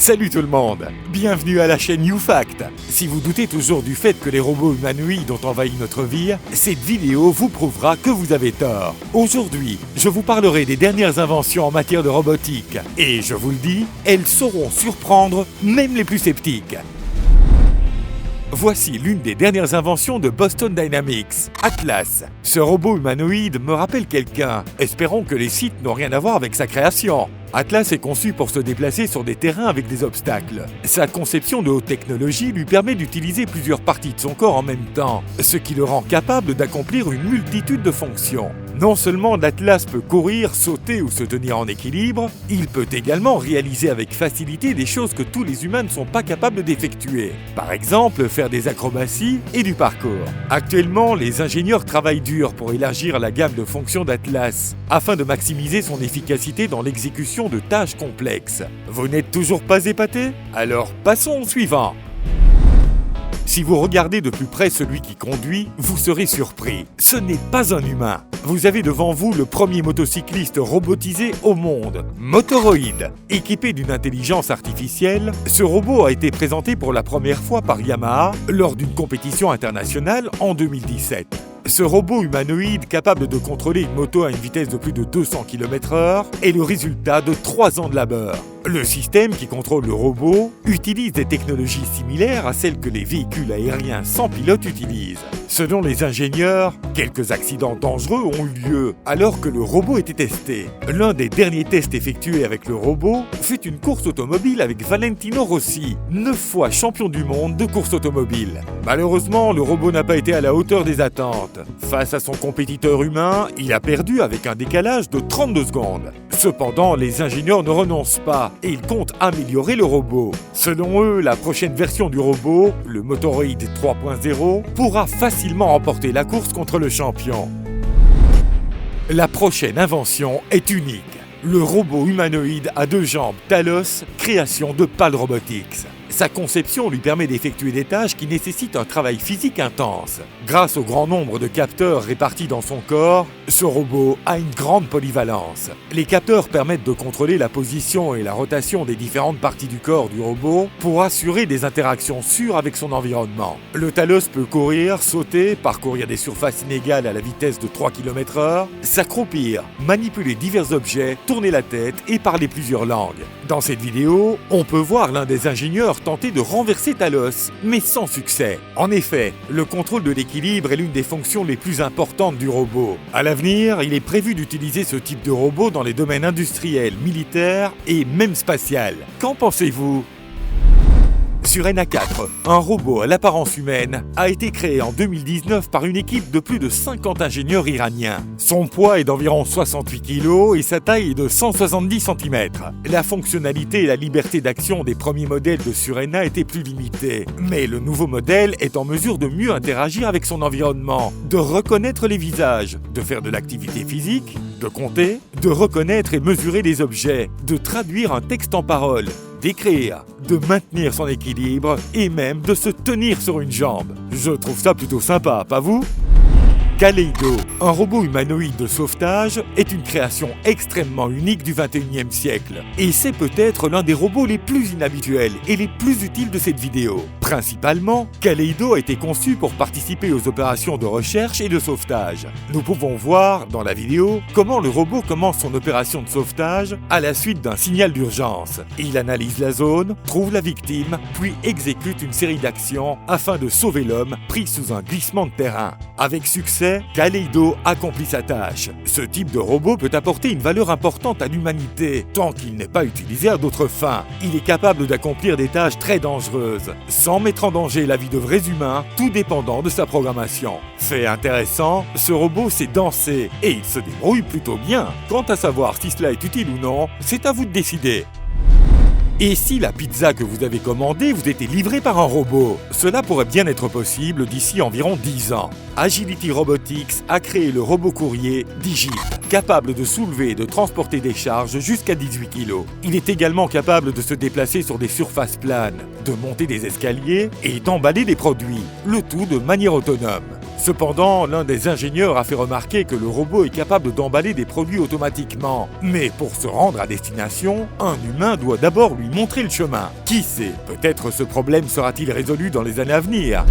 Salut tout le monde, bienvenue à la chaîne YouFact. Si vous doutez toujours du fait que les robots humanoïdes ont envahi notre vie, cette vidéo vous prouvera que vous avez tort. Aujourd'hui, je vous parlerai des dernières inventions en matière de robotique. Et je vous le dis, elles sauront surprendre même les plus sceptiques. Voici l'une des dernières inventions de Boston Dynamics, Atlas. Ce robot humanoïde me rappelle quelqu'un. Espérons que les sites n'ont rien à voir avec sa création. Atlas est conçu pour se déplacer sur des terrains avec des obstacles. Sa conception de haute technologie lui permet d'utiliser plusieurs parties de son corps en même temps, ce qui le rend capable d'accomplir une multitude de fonctions. Non seulement l'Atlas peut courir, sauter ou se tenir en équilibre, il peut également réaliser avec facilité des choses que tous les humains ne sont pas capables d'effectuer. Par exemple, faire des acrobaties et du parcours. Actuellement, les ingénieurs travaillent dur pour élargir la gamme de fonctions d'Atlas, afin de maximiser son efficacité dans l'exécution de tâches complexes. Vous n'êtes toujours pas épaté? Alors passons au suivant. Si vous regardez de plus près celui qui conduit, vous serez surpris. Ce n'est pas un humain. Vous avez devant vous le premier motocycliste robotisé au monde, Motoroid. Équipé d'une intelligence artificielle, ce robot a été présenté pour la première fois par Yamaha lors d'une compétition internationale en 2017. Ce robot humanoïde capable de contrôler une moto à une vitesse de plus de 200 km/h est le résultat de 3 ans de labeur. Le système qui contrôle le robot utilise des technologies similaires à celles que les véhicules aériens sans pilote utilisent. Selon les ingénieurs, quelques accidents dangereux ont eu lieu alors que le robot était testé. L'un des derniers tests effectués avec le robot fut une course automobile avec Valentino Rossi, 9 fois champion du monde de course automobile. Malheureusement, le robot n'a pas été à la hauteur des attentes. Face à son compétiteur humain, il a perdu avec un décalage de 32 secondes. Cependant, les ingénieurs ne renoncent pas et ils comptent améliorer le robot. Selon eux, la prochaine version du robot, le Motoroid 3.0, pourra facilement remporter la course contre le champion. La prochaine invention est unique. Le robot humanoïde à 2 jambes Talos, création de PAL Robotics. Sa conception lui permet d'effectuer des tâches qui nécessitent un travail physique intense. Grâce au grand nombre de capteurs répartis dans son corps, ce robot a une grande polyvalence. Les capteurs permettent de contrôler la position et la rotation des différentes parties du corps du robot pour assurer des interactions sûres avec son environnement. Le Talos peut courir, sauter, parcourir des surfaces inégales à la vitesse de 3 km/h, s'accroupir, manipuler divers objets, tourner la tête et parler plusieurs langues. Dans cette vidéo, on peut voir l'un des ingénieurs tenter de renverser Talos, mais sans succès. En effet, le contrôle de l'équilibre est l'une des fonctions les plus importantes du robot. À l'avenir, il est prévu d'utiliser ce type de robot dans les domaines industriels, militaires et même spatial. Qu'en pensez-vous ? Surena 4, un robot à l'apparence humaine, a été créé en 2019 par une équipe de plus de 50 ingénieurs iraniens. Son poids est d'environ 68 kg et sa taille est de 170 cm. La fonctionnalité et la liberté d'action des premiers modèles de Surena étaient plus limitées, mais le nouveau modèle est en mesure de mieux interagir avec son environnement, de reconnaître les visages, de faire de l'activité physique, de compter, de reconnaître et mesurer des objets, de traduire un texte en paroles, d'écrire, de maintenir son équilibre et même de se tenir sur une jambe. Je trouve ça plutôt sympa, pas vous ? Kaleido, un robot humanoïde de sauvetage, est une création extrêmement unique du 21e siècle. Et c'est peut-être l'un des robots les plus inhabituels et les plus utiles de cette vidéo. Principalement, Kaleido a été conçu pour participer aux opérations de recherche et de sauvetage. Nous pouvons voir dans la vidéo comment le robot commence son opération de sauvetage à la suite d'un signal d'urgence. Il analyse la zone, trouve la victime, puis exécute une série d'actions afin de sauver l'homme pris sous un glissement de terrain. Avec succès, Kaleido accomplit sa tâche. Ce type de robot peut apporter une valeur importante à l'humanité, tant qu'il n'est pas utilisé à d'autres fins. Il est capable d'accomplir des tâches très dangereuses, sans mettre en danger la vie de vrais humains, tout dépendant de sa programmation. Fait intéressant, ce robot sait danser, et il se débrouille plutôt bien. Quant à savoir si cela est utile ou non, c'est à vous de décider. Et si la pizza que vous avez commandée vous était livrée par un robot? Cela pourrait bien être possible d'ici environ 10 ans. Agility Robotics a créé le robot courrier Digit, capable de soulever et de transporter des charges jusqu'à 18 kg. Il est également capable de se déplacer sur des surfaces planes, de monter des escaliers et d'emballer des produits, le tout de manière autonome. Cependant, l'un des ingénieurs a fait remarquer que le robot est capable d'emballer des produits automatiquement. Mais pour se rendre à destination, un humain doit d'abord lui montrer le chemin. Qui sait, peut-être ce problème sera-t-il résolu dans les années à venir.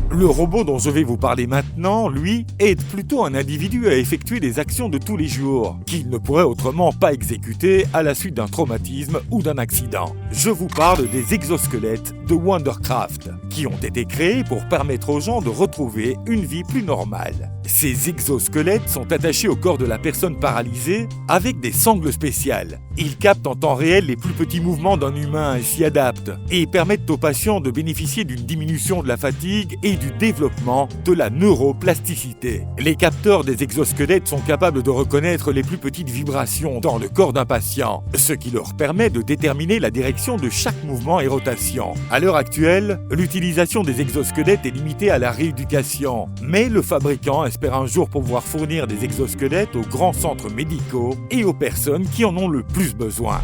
Le robot dont je vais vous parler maintenant, lui, aide plutôt un individu à effectuer des actions de tous les jours, qu'il ne pourrait autrement pas exécuter à la suite d'un traumatisme ou d'un accident. Je vous parle des exosquelettes de Wondercraft, qui ont été créés pour permettre aux gens de retrouver une vie plus normale. Ces exosquelettes sont attachés au corps de la personne paralysée avec des sangles spéciales. Ils captent en temps réel les plus petits mouvements d'un humain et s'y adaptent, et permettent aux patients de bénéficier d'une diminution de la fatigue et du développement de la neuroplasticité. Les capteurs des exosquelettes sont capables de reconnaître les plus petites vibrations dans le corps d'un patient, ce qui leur permet de déterminer la direction de chaque mouvement et rotation. À l'heure actuelle, l'utilisation des exosquelettes est limitée à la rééducation, mais le fabricant espère un jour pouvoir fournir des exosquelettes aux grands centres médicaux et aux personnes qui en ont le plus besoin.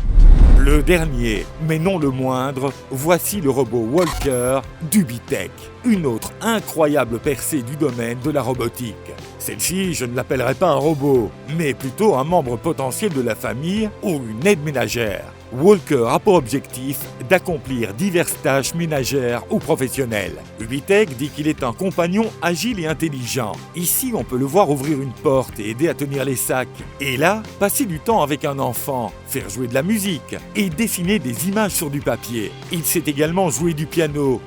Le dernier, mais non le moindre, voici le robot Walker d'Ubitech, une autre incroyable percée du domaine de la robotique. Celle-ci, je ne l'appellerai pas un robot, mais plutôt un membre potentiel de la famille ou une aide ménagère. Walker a pour objectif d'accomplir diverses tâches ménagères ou professionnelles. Ubitech dit qu'il est un compagnon agile et intelligent. Ici, on peut le voir ouvrir une porte et aider à tenir les sacs. Et là, passer du temps avec un enfant, faire jouer de la musique et dessiner des images sur du papier. Il sait également jouer du piano.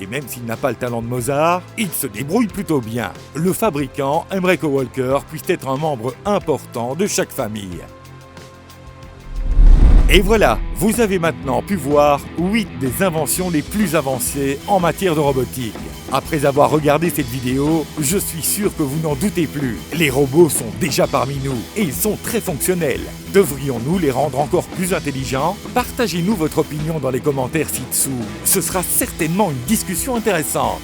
Et même s'il n'a pas le talent de Mozart, il se débrouille plutôt bien. Le fabricant aimerait que Walker puisse être un membre important de chaque famille. Et voilà, vous avez maintenant pu voir 8 des inventions les plus avancées en matière de robotique. Après avoir regardé cette vidéo, je suis sûr que vous n'en doutez plus. Les robots sont déjà parmi nous et ils sont très fonctionnels. Devrions-nous les rendre encore plus intelligents? Partagez-nous votre opinion dans les commentaires ci-dessous. Ce sera certainement une discussion intéressante.